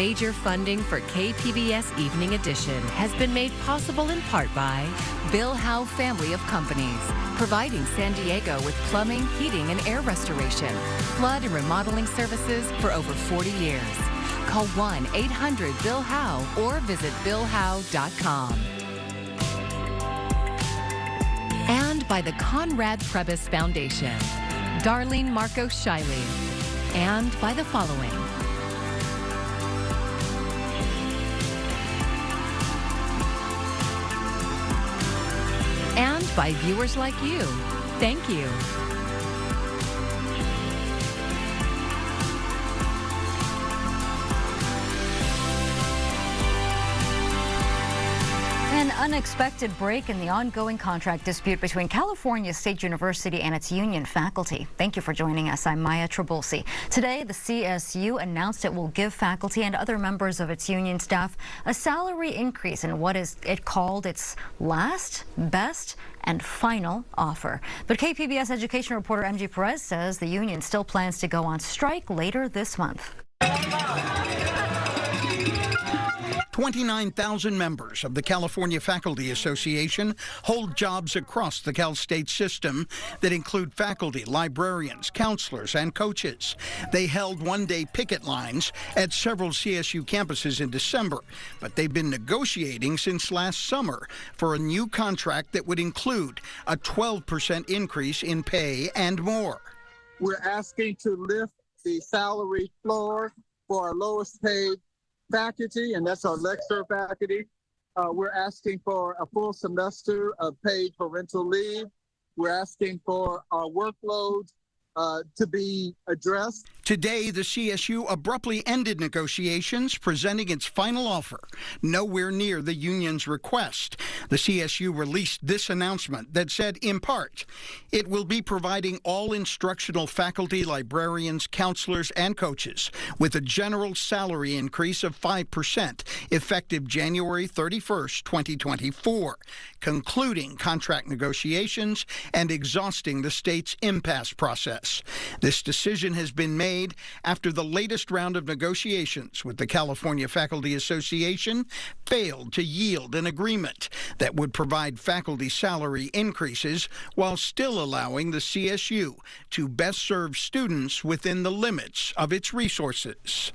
Major funding for KPBS Evening Edition has been made possible in part by Bill Howe Family of Companies, providing San Diego with plumbing, heating, and air restoration, flood and remodeling services for over 40 years. Call 1-800-BILL-HOWE or visit billhowe.com. And by the Conrad Trebas Foundation, Darlene Marco Shiley, and by the following. And by viewers like you. Thank you. An unexpected break in the ongoing contract dispute between California State University and its union faculty. Thank you for joining us. I'm Maya Trabulsi. Today, the CSU announced it will give faculty and other members of its union staff a salary increase in what it called its last, best, and final offer. But KPBS education reporter MG Perez says the union still plans to go on strike later this month. 29,000 members of the California Faculty Association hold jobs across the Cal State system that include faculty, librarians, counselors, and coaches. They held one-day picket lines at several CSU campuses in December, but they've been negotiating since last summer for a new contract that would include a 12% increase in pay and more. We're asking to lift the salary floor for our lowest paid faculty, and that's our lecturer faculty. We're asking for a full semester of paid parental leave. We're asking for our workload to be addressed. Today, the CSU abruptly ended negotiations, presenting its final offer, nowhere near the union's request. The CSU released this announcement that said, in part, it will be providing all instructional faculty, librarians, counselors, and coaches with a general salary increase of 5%, effective January 31st, 2024, concluding contract negotiations and exhausting the state's impasse process. This decision has been made after the latest round of negotiations with the California Faculty Association failed to yield an agreement that would provide faculty salary increases while still allowing the CSU to best serve students within the limits of its resources.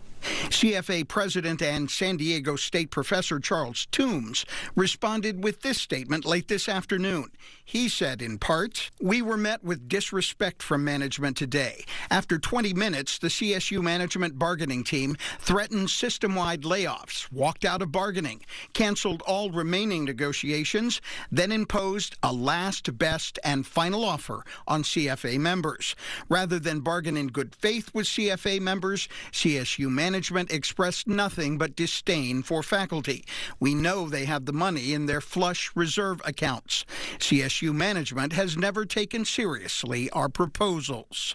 CFA President and San Diego State Professor Charles Toombs responded with this statement late this afternoon. He said, in part, "We were met with disrespect from management today. After 20 minutes, the CSU management bargaining team threatened system-wide layoffs, walked out of bargaining, canceled all remaining negotiations, then imposed a last, best, and final offer on CFA members. Rather than bargain in good faith with CFA members, CSU management expressed nothing but disdain for faculty. We know they have the money in their flush reserve accounts. CSU management has never taken seriously our proposals."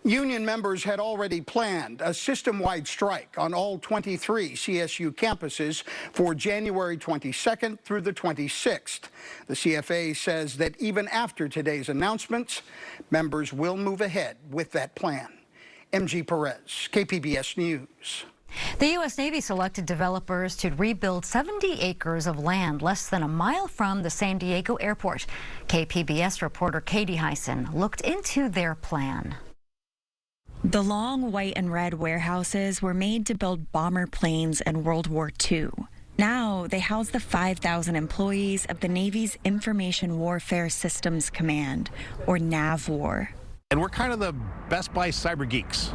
Union members had already planned a system-wide strike on all 23 CSU campuses for January 22nd through the 26th. The CFA says that even after today's announcements, members will move ahead with that plan. MG Perez, KPBS News. The U.S. Navy selected developers to rebuild 70 acres of land less than a mile from the San Diego airport. KPBS reporter Katie Hyson looked into their plan. The long white and red warehouses were made to build bomber planes in World War II. Now they house the 5,000 employees of the Navy's Information Warfare Systems Command, or NAVWAR. And we're kind of the Best Buy cyber geeks.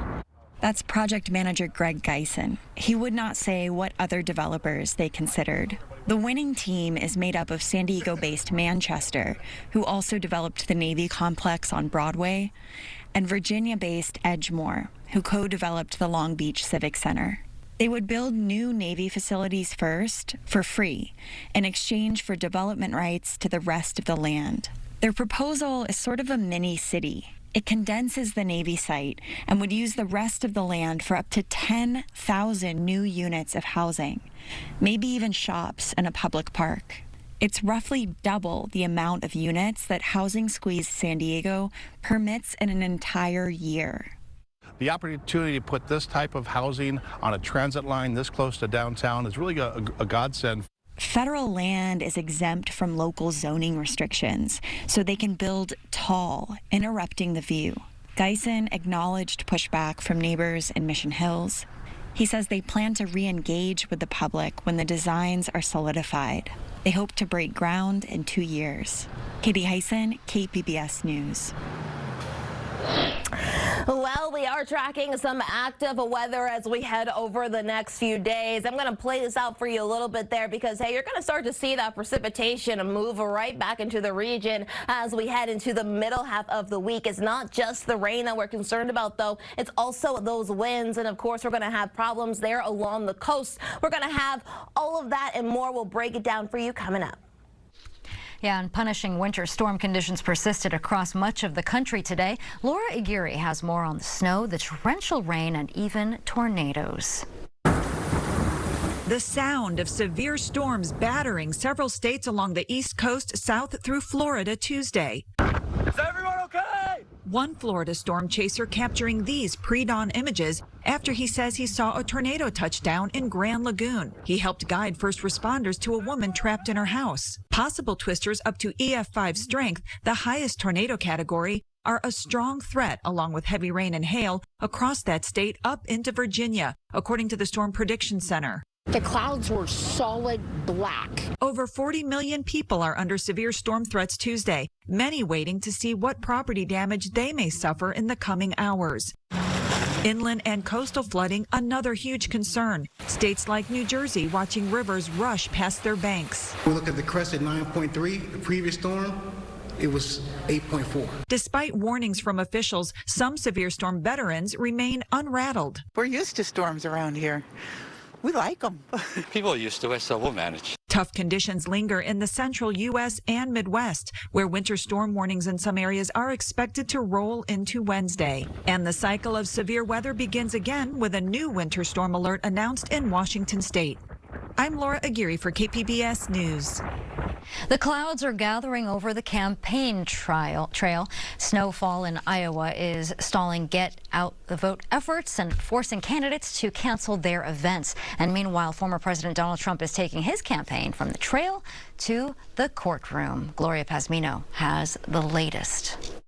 That's project manager Greg Geisen. He would not say what other developers they considered. The winning team is made up of San Diego-based Manchester, who also developed the Navy complex on Broadway, and Virginia-based Edgemoor, who co-developed the Long Beach Civic Center. They would build new Navy facilities first, for free, in exchange for development rights to the rest of the land. Their proposal is sort of a mini city. It condenses the Navy site and would use the rest of the land for up to 10,000 new units of housing, maybe even shops and a public park. It's roughly double the amount of units that Housing Squeeze San Diego permits in an entire year. The opportunity to put this type of housing on a transit line this close to downtown is really a godsend. Federal land is exempt from local zoning restrictions, so they can build tall, interrupting the view. Geisen acknowledged pushback from neighbors in Mission Hills. He says they plan to re-engage with the public when the designs are solidified. They hope to break ground in 2 years. Katie Heisen, KPBS News. Well, we are tracking some active weather as we head over the next few days. I'm going to play this out for you a little bit there because, hey, you're going to start to see that precipitation move right back into the region as we head into the middle half of the week. It's not just the rain that we're concerned about, though. It's also those winds. And, of course, we're going to have problems there along the coast. We're going to have all of that and more. We'll break it down for you coming up. Yeah, and punishing winter storm conditions persisted across much of the country today. Laura Aguirre has more on the snow, the torrential rain, and even tornadoes. The sound of severe storms battering several states along the East Coast south through Florida Tuesday. Is everyone okay? One Florida storm chaser capturing these pre-dawn images after he says he saw a tornado touchdown in Grand Lagoon. He helped guide first responders to a woman trapped in her house. Possible twisters up to EF5 strength, the highest tornado category, are a strong threat along with heavy rain and hail across that state up into Virginia, according to the Storm Prediction Center. The clouds were solid black. Over 40 million people are under severe storm threats Tuesday, many waiting to see what property damage they may suffer in the coming hours. Inland and coastal flooding, another huge concern. States like New Jersey watching rivers rush past their banks. We look at the crest at 9.3, the previous storm, it was 8.4. Despite warnings from officials, some severe storm veterans remain unrattled. We're used to storms around here. We like them. People are used to it, so we'll manage. Tough conditions linger in the central U.S. and Midwest, where winter storm warnings in some areas are expected to roll into Wednesday. And the cycle of severe weather begins again with a new winter storm alert announced in Washington state. I'm Laura Aguirre for KPBS News. The clouds are gathering over the campaign trail. Snowfall in Iowa is stalling get out the vote efforts and forcing candidates to cancel their events. And meanwhile, former President Donald Trump is taking his campaign from the trail to the courtroom. Gloria Pasmino has the latest.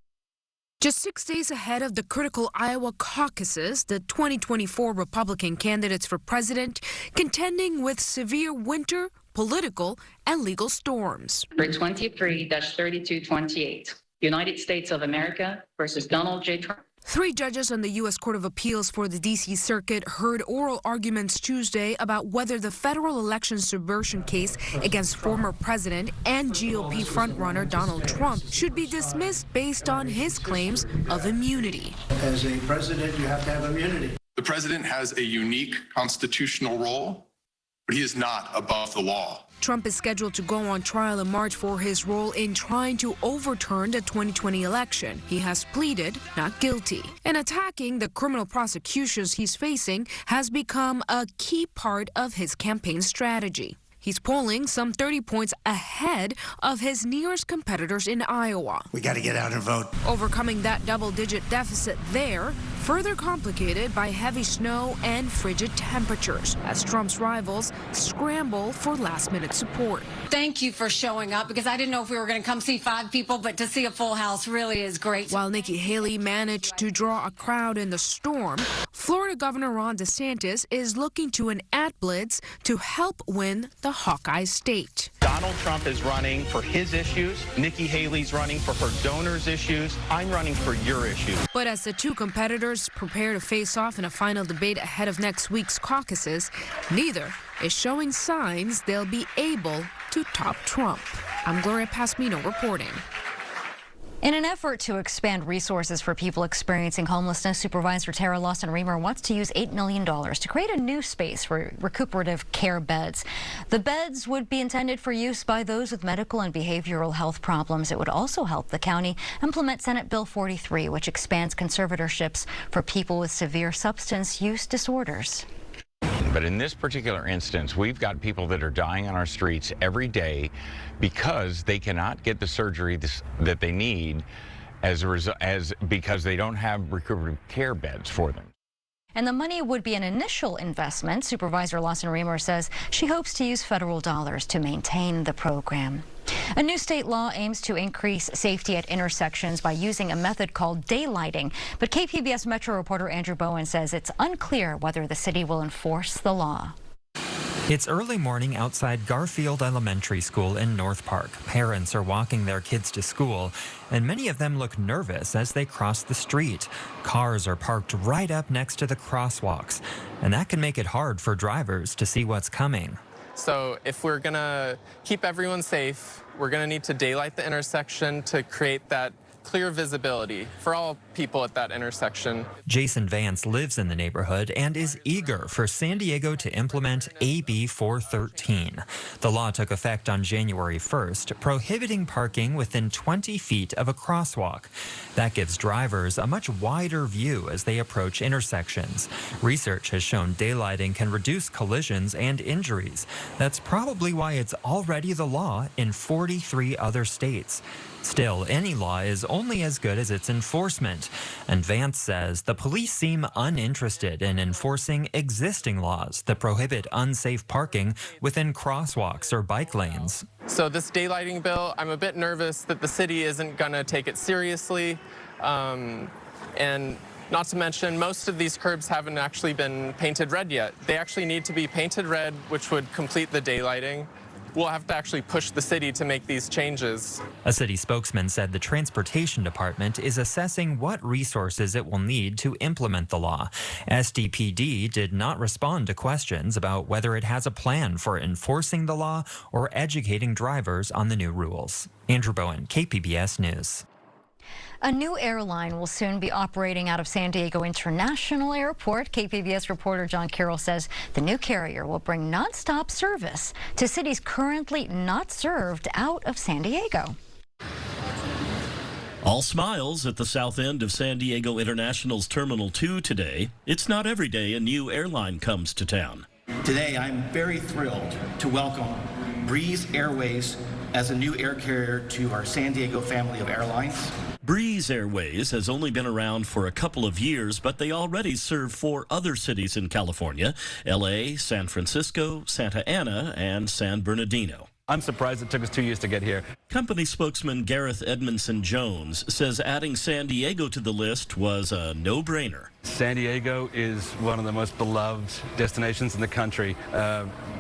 Just 6 days ahead of the critical Iowa caucuses, the 2024 Republican candidates for president contending with severe winter, political, and legal storms. For 23-3228, United States of America versus Donald J. Trump. 3 judges on the U.S. Court of Appeals for the D.C. Circuit heard oral arguments Tuesday about whether the federal election subversion case against former president and GOP frontrunner Donald Trump should be dismissed based on his claims of immunity. As a president, you have to have immunity. The president has a unique constitutional role, but he is not above the law. Trump is scheduled to go on trial in March for his role in trying to overturn the 2020 election. He has pleaded not guilty. And attacking the criminal prosecutions he's facing has become a key part of his campaign strategy. He's polling some 30 points ahead of his nearest competitors in Iowa. We got to get out and vote. Overcoming that double-digit deficit there, further complicated by heavy snow and frigid temperatures, as Trump's rivals scramble for last-minute support. Thank you for showing up, because I didn't know if we were going to come see 5 people, but to see a full house really is great. While Nikki Haley managed to draw a crowd in the storm, Florida Governor Ron DeSantis is looking to an ad blitz to help win the Hawkeye state. Donald Trump is running for his issues. Nikki Haley's running for her donors' issues. I'm running for your issues. But as the two competitors prepare to face off in a final debate ahead of next week's caucuses, neither is showing signs they'll be able to top Trump. I'm Gloria Pasmino reporting. In an effort to expand resources for people experiencing homelessness, Supervisor Tara Lawson-Remer wants to use $8 million to create a new space for recuperative care beds. The beds would be intended for use by those with medical and behavioral health problems. It would also help the county implement Senate Bill 43, which expands conservatorships for people with severe substance use disorders. But in this particular instance, we've got people that are dying on our streets every day because they cannot get the surgery that they need because they don't have recuperative care beds for them. And the money would be an initial investment. Supervisor Lawson Reamer says she hopes to use federal dollars to maintain the program. A new state law aims to increase safety at intersections by using a method called daylighting. But KPBS Metro reporter Andrew Bowen says it's unclear whether the city will enforce the law. It's early morning outside Garfield Elementary School in North Park. Parents are walking their kids to school, and many of them look nervous as they cross the street. Cars are parked right up next to the crosswalks, and that can make it hard for drivers to see what's coming. So if we're going to keep everyone safe, we're going to need to daylight the intersection to create that clear visibility for all people at that intersection. Jason Vance lives in the neighborhood and is eager for San Diego to implement AB 413. The law took effect on January 1st, prohibiting parking within 20 feet of a crosswalk. That gives drivers a much wider view as they approach intersections. Research has shown daylighting can reduce collisions and injuries. That's probably why it's already the law in 43 other states. Still, any law is only as good as its enforcement. And Vance says the police seem uninterested in enforcing existing laws that prohibit unsafe parking within crosswalks or bike lanes. So this daylighting bill, I'm a bit nervous that the city isn't going to take it seriously. And not to mention, most of these curbs haven't actually been painted red yet. They actually need to be painted red, which would complete the daylighting. We'll have to actually push the city to make these changes. A city spokesman said the Transportation Department is assessing what resources it will need to implement the law. SDPD did not respond to questions about whether it has a plan for enforcing the law or educating drivers on the new rules. Andrew Bowen, KPBS News. A new airline will soon be operating out of San Diego International Airport. KPBS reporter John Carroll says the new carrier will bring nonstop service to cities currently not served out of San Diego. All smiles at the south end of San Diego International's Terminal 2 today. It's not every day a new airline comes to town. Today, I'm very thrilled to welcome Breeze Airways as a new air carrier to our San Diego family of airlines. Breeze Airways has only been around for a couple of years, but they already serve 4 other cities in California: LA, San Francisco, Santa Ana, and San Bernardino. I'm surprised it took us 2 years to get here. Company spokesman Gareth Edmondson Jones says adding San Diego to the list was a no-brainer. San Diego is one of the most beloved destinations in the country,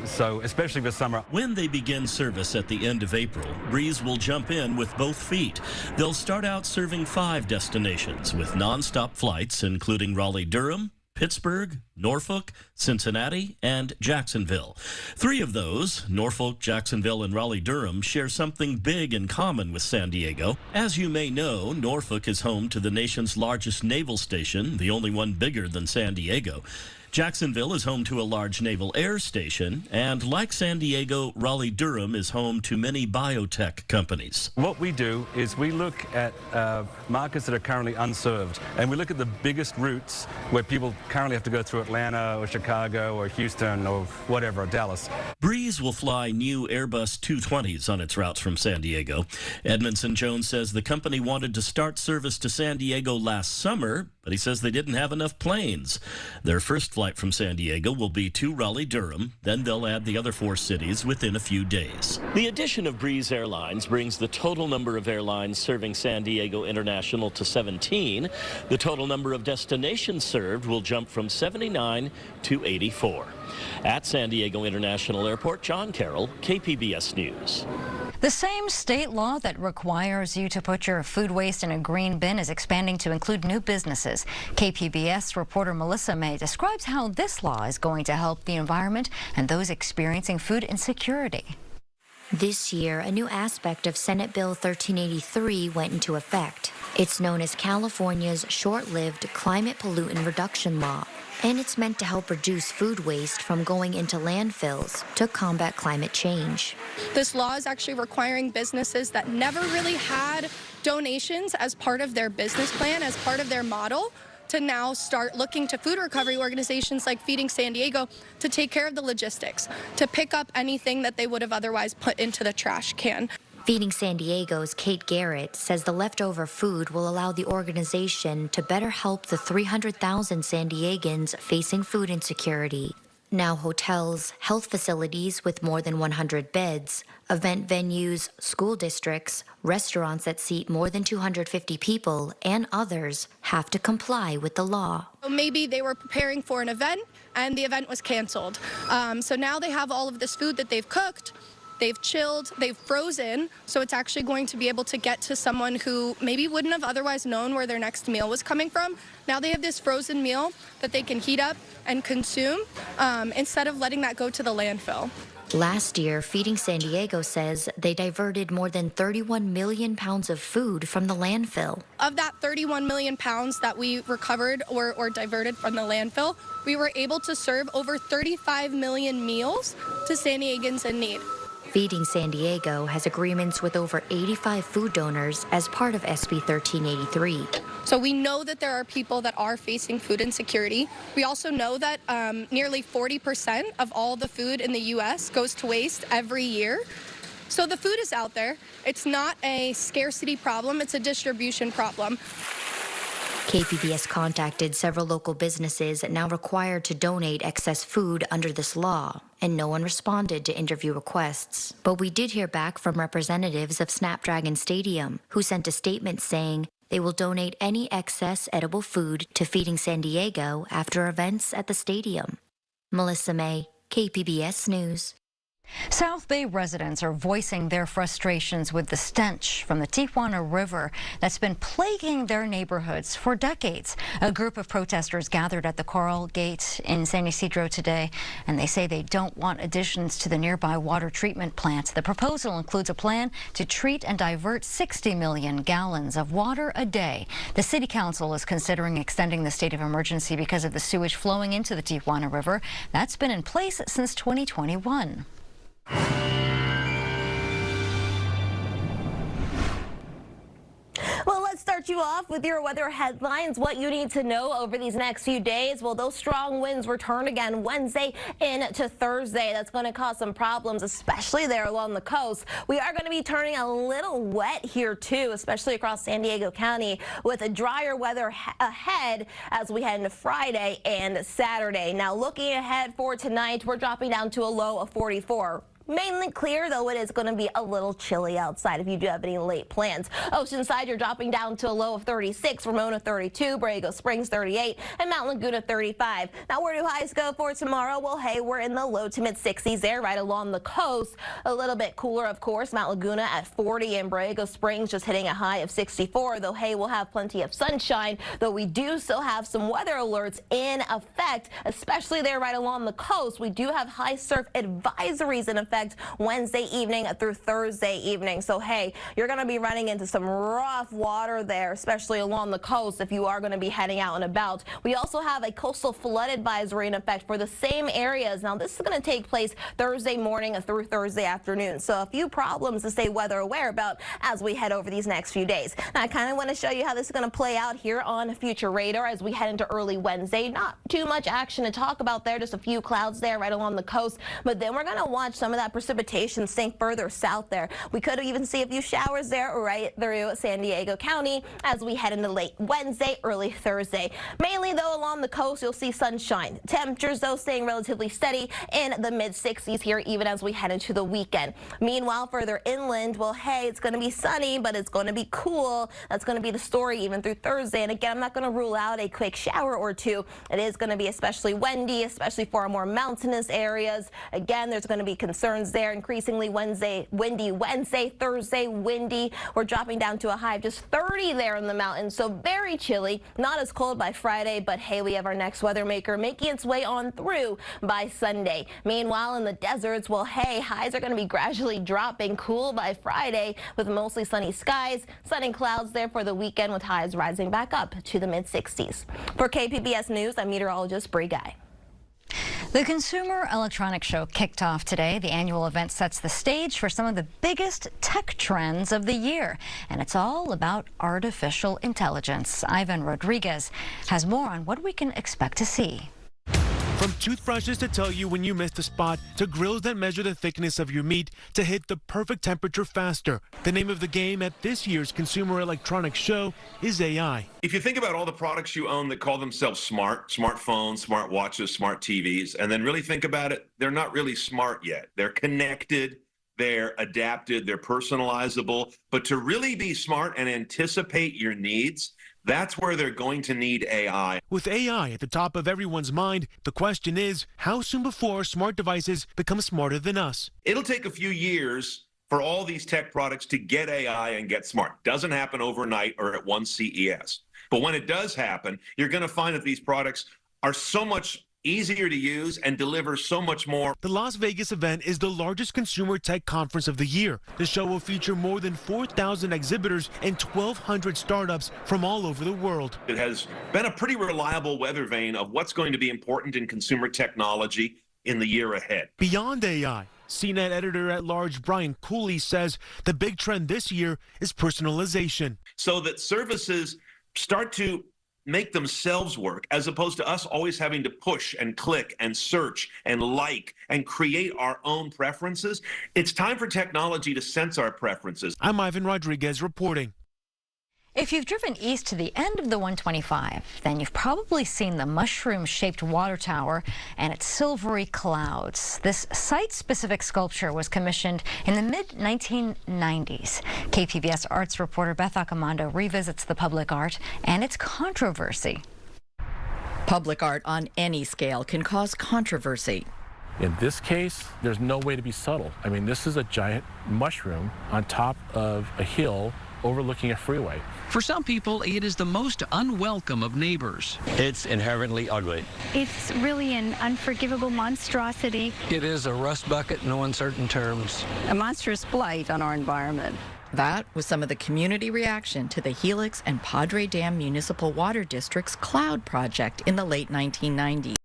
so especially this summer. When they begin service at the end of April, Breeze will jump in with both feet. They'll start out serving 5 destinations with nonstop flights, including Raleigh-Durham, Pittsburgh, Norfolk, Cincinnati, and Jacksonville. 3 of those, Norfolk, Jacksonville, and Raleigh-Durham, share something big in common with San Diego. As you may know, Norfolk is home to the nation's largest naval station, the only one bigger than San Diego. Jacksonville is home to a large naval air station, and like San Diego, Raleigh-Durham is home to many biotech companies. What we do is we look at markets that are currently unserved, and we look at the biggest routes where people currently have to go through Atlanta or Chicago or Houston or whatever, or Dallas. Breeze will fly new Airbus 220s on its routes from San Diego. Edmondson Jones says the company wanted to start service to San Diego last summer, but he says they didn't have enough planes. Their first flight from San Diego will be to Raleigh-Durham, then they'll add the other 4 cities within a few days. The addition of Breeze Airlines brings the total number of airlines serving San Diego International to 17. The total number of destinations served will jump from 79 to 84. At San Diego International Airport, John Carroll, KPBS News. The same state law that requires you to put your food waste in a green bin is expanding to include new businesses. KPBS reporter Melissa May describes how this law is going to help the environment and those experiencing food insecurity. This year, a new aspect of Senate Bill 1383 went into effect. It's known as California's short-lived climate pollutant reduction law, and it's meant to help reduce food waste from going into landfills to combat climate change. This law is actually requiring businesses that never really had donations as part of their business plan, as part of their model, to now start looking to food recovery organizations like Feeding San Diego to take care of the logistics, to pick up anything that they would have otherwise put into the trash can. Feeding San Diego's Kate Garrett says the leftover food will allow the organization to better help the 300,000 San Diegans facing food insecurity. Now hotels, health facilities with more than 100 beds, event venues, school districts, restaurants that seat more than 250 people, and others have to comply with the law. Maybe they were preparing for an event and the event was canceled. So now they have all of this food that they've cooked, they've chilled, they've frozen, so it's actually going to be able to get to someone who maybe wouldn't have otherwise known where their next meal was coming from. Now they have this frozen meal that they can heat up and consume instead of letting that go to the landfill. Last year, Feeding San Diego says they diverted more than 31 million pounds of food from the landfill. Of that 31 million pounds that we recovered or diverted from the landfill, we were able to serve over 35 million meals to San Diegans in need. Feeding San Diego has agreements with over 85 food donors as part of SB 1383. So we know that there are people that are facing food insecurity. We also know that nearly 40% of all the food in the U.S. goes to waste every year. So the food is out there. It's not a scarcity problem, it's a distribution problem. KPBS contacted several local businesses now required to donate excess food under this law, and no one responded to interview requests. But we did hear back from representatives of Snapdragon Stadium, who sent a statement saying they will donate any excess edible food to Feeding San Diego after events at the stadium. Melissa May, KPBS News. South Bay residents are voicing their frustrations with the stench from the Tijuana River that's been plaguing their neighborhoods for decades. A group of protesters gathered at the Coral Gate in San Ysidro today, and they say they don't want additions to the nearby water treatment plant. The proposal includes a plan to treat and divert 60 million gallons of water a day. The city council is considering extending the state of emergency because of the sewage flowing into the Tijuana River. That's been in place since 2021. Well, let's start you off with your weather headlines. What you need to know over these next few days. Well, those strong winds return again Wednesday into Thursday. That's going to cause some problems, especially there along the coast. We are going to be turning a little wet here too, especially across San Diego County, with a drier weather ahead as we head into Friday and Saturday. Now, looking ahead for tonight, we're dropping down to a low of 44. Mainly clear, though it is going to be a little chilly outside if you do have any late plans. Oceanside, you're dropping down to a low of 36, Ramona 32, Borrego Springs 38, and Mount Laguna 35. Now, where do highs go for tomorrow? Well, hey, we're in the low to mid 60s there, right along the coast. A little bit cooler, of course. Mount Laguna at 40 and Borrego Springs just hitting a high of 64, though, hey, we'll have plenty of sunshine, though we do still have some weather alerts in effect, especially there right along the coast. We do have high surf advisories in effect Wednesday evening through Thursday evening. So, hey, you're going to be running into some rough water there, especially along the coast if you are going to be heading out and about. We also have a coastal flood advisory in effect for the same areas. Now, this is going to take place Thursday morning through Thursday afternoon. So a few problems to stay weather aware about as we head over these next few days. Now, I kind of want to show you how this is going to play out here on Future Radar as we head into early Wednesday. Not too much action to talk about there, just a few clouds there right along the coast. But then we're going to watch some of that precipitation sink further south there. We could even see a few showers there right through San Diego County as we head into late Wednesday, early Thursday. Mainly, though, along the coast, you'll see sunshine. Temperatures, though, staying relatively steady in the mid-60s here, even as we head into the weekend. Meanwhile, further inland, well, hey, it's going to be sunny, but it's going to be cool. That's going to be the story even through Thursday. And again, I'm not going to rule out a quick shower or two. It is going to be especially windy, especially for our more mountainous areas. Again, there's going to be concerns there. Increasingly windy Wednesday, Thursday, windy. We're dropping down to a high of just 30 there in the mountains, so very chilly. Not as cold by Friday, but hey, we have our next weather maker making its way on through by Sunday. Meanwhile, in the deserts, well, hey, highs are going to be gradually dropping, cool by Friday with mostly sunny skies, sun and clouds there for the weekend with highs rising back up to the mid-60s. For KPBS News, I'm meteorologist Bree Guy. The Consumer Electronics Show kicked off today. The annual event sets the stage for some of the biggest tech trends of the year, and it's all about artificial intelligence. Ivan Rodriguez has more on what we can expect to see. From toothbrushes to tell you when you missed a spot, to grills that measure the thickness of your meat to hit the perfect temperature faster. The name of the game at this year's Consumer Electronics Show is AI. If you think about all the products you own that call themselves smart, smartphones, smartwatches, smart TVs, and then really think about it, they're not really smart yet. They're connected, they're adapted, they're personalizable. But to really be smart and anticipate your needs, that's where they're going to need AI. With AI at the top of everyone's mind, the question is, how soon before smart devices become smarter than us? It'll take a few years for all these tech products to get AI and get smart. Doesn't happen overnight or at one CES. But when it does happen, you're going to find that these products are so much easier to use and deliver so much more. The Las Vegas event is the largest consumer tech conference of the year. The show will feature more than 4,000 exhibitors and 1,200 startups from all over the world. It has been a pretty reliable weather vane of what's going to be important in consumer technology in the year ahead. Beyond AI, CNET editor-at-large Brian Cooley says the big trend this year is personalization. So that services start to make themselves work, as opposed to us always having to push and click and search and like and create our own preferences. It's time for technology to sense our preferences. I'm Ivan Rodriguez reporting. If you've driven east to the end of the 125, then you've probably seen the mushroom-shaped water tower and its silvery clouds. This site-specific sculpture was commissioned in the mid-1990s. KPBS arts reporter Beth Accomando revisits the public art and its controversy. Public art on any scale can cause controversy. In this case, there's no way to be subtle. I mean, this is a giant mushroom on top of a hill overlooking a freeway. For some people, it is the most unwelcome of neighbors. It's inherently ugly. It's really an unforgivable monstrosity. It is a rust bucket in no uncertain terms. A monstrous blight on our environment. That was some of the community reaction to the Helix and Padre Dam Municipal Water District's Cloud project in the late 1990s.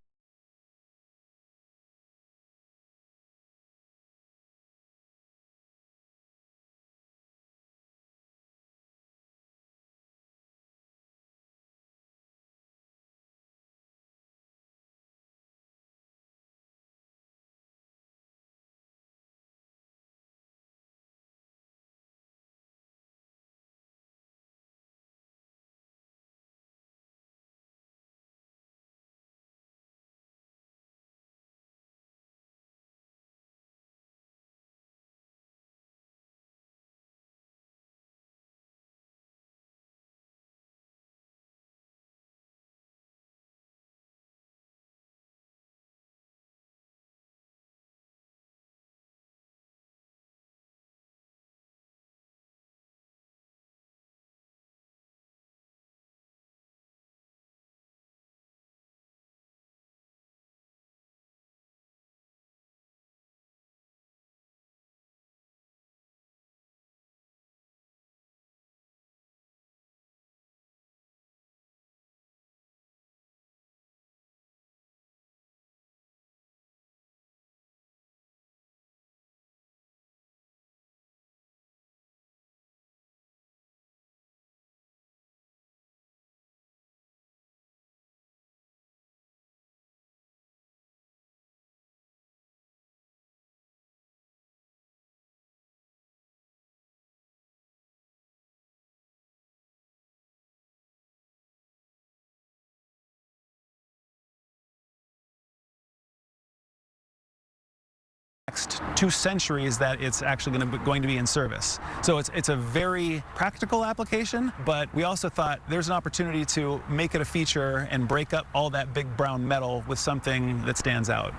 Next 2 centuries that it's actually going to be in service. So it's a very practical application, but we also thought there's an opportunity to make it a feature and break up all that big brown metal with something that stands out.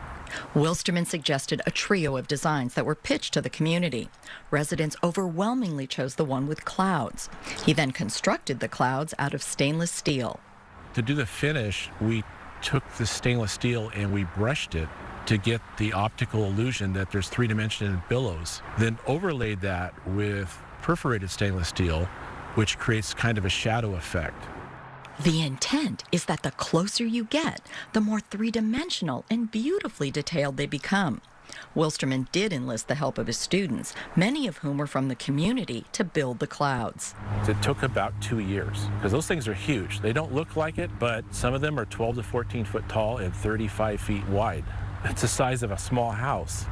Wilstermann suggested a trio of designs that were pitched to the community. Residents overwhelmingly chose the one with clouds. He then constructed the clouds out of stainless steel. To do the finish, we took the stainless steel and we brushed it to get the optical illusion that there's 3-dimensional billows. Then overlaid that with perforated stainless steel, which creates kind of a shadow effect. The intent is that the closer you get, the more 3-dimensional and beautifully detailed they become. Wilstermann did enlist the help of his students, many of whom were from the community, to build the clouds. It took about 2 years because those things are huge. They don't look like it, but some of them are 12 to 14 foot tall and 35 feet wide. It's the size of a small house.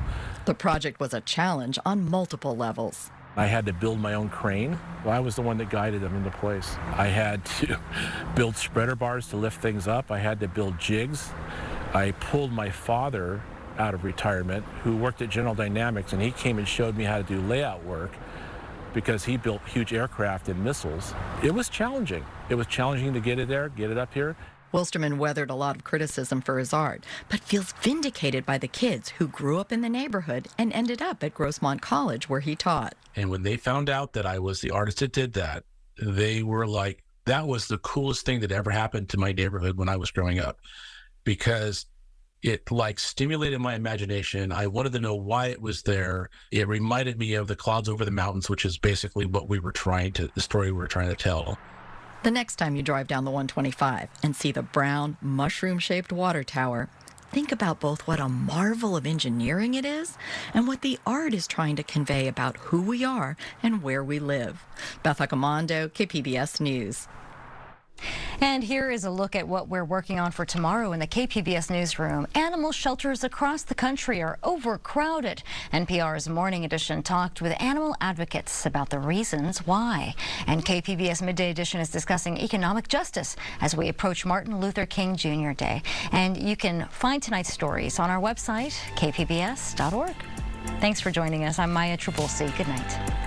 The project was a challenge on multiple levels. I had to build my own crane. Well, I was the one that guided them into place. I had to build spreader bars to lift things up. I had to build jigs. I pulled my father out of retirement, who worked at General Dynamics, and he came and showed me how to do layout work because he built huge aircraft and missiles. It was challenging. It was challenging to get it there, get it up here. Wilstermann weathered a lot of criticism for his art, but feels vindicated by the kids who grew up in the neighborhood and ended up at Grossmont College, where he taught. And when they found out that I was the artist that did that, they were like, that was the coolest thing that ever happened to my neighborhood when I was growing up, because it like stimulated my imagination. I wanted to know why it was there. It reminded me of the clouds over the mountains, which is basically what the story we were trying to tell. The next time you drive down the 125 and see the brown, mushroom-shaped water tower, think about both what a marvel of engineering it is and what the art is trying to convey about who we are and where we live. Beth Accomando, KPBS News. And here is a look at what we're working on for tomorrow in the KPBS newsroom. Animal shelters across the country are overcrowded. NPR's Morning Edition talked with animal advocates about the reasons why. And KPBS Midday Edition is discussing economic justice as we approach Martin Luther King Jr. Day. And you can find tonight's stories on our website, kpbs.org. Thanks for joining us. I'm Maya Trabulsi. Good night.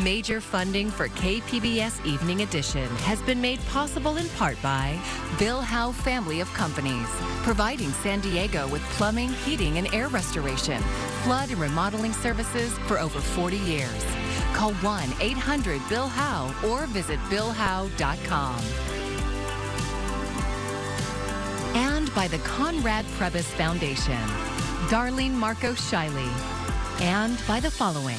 Major funding for KPBS Evening Edition has been made possible in part by Bill Howe Family of Companies, providing San Diego with plumbing, heating, and air restoration, flood and remodeling services for over 40 years. Call 1-800-BILL-HOWE or visit billhowe.com. And by the Conrad Prebys Foundation, Darlene Marco Shiley, and by the following.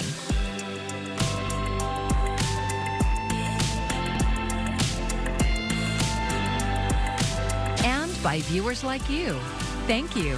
By viewers like you. Thank you.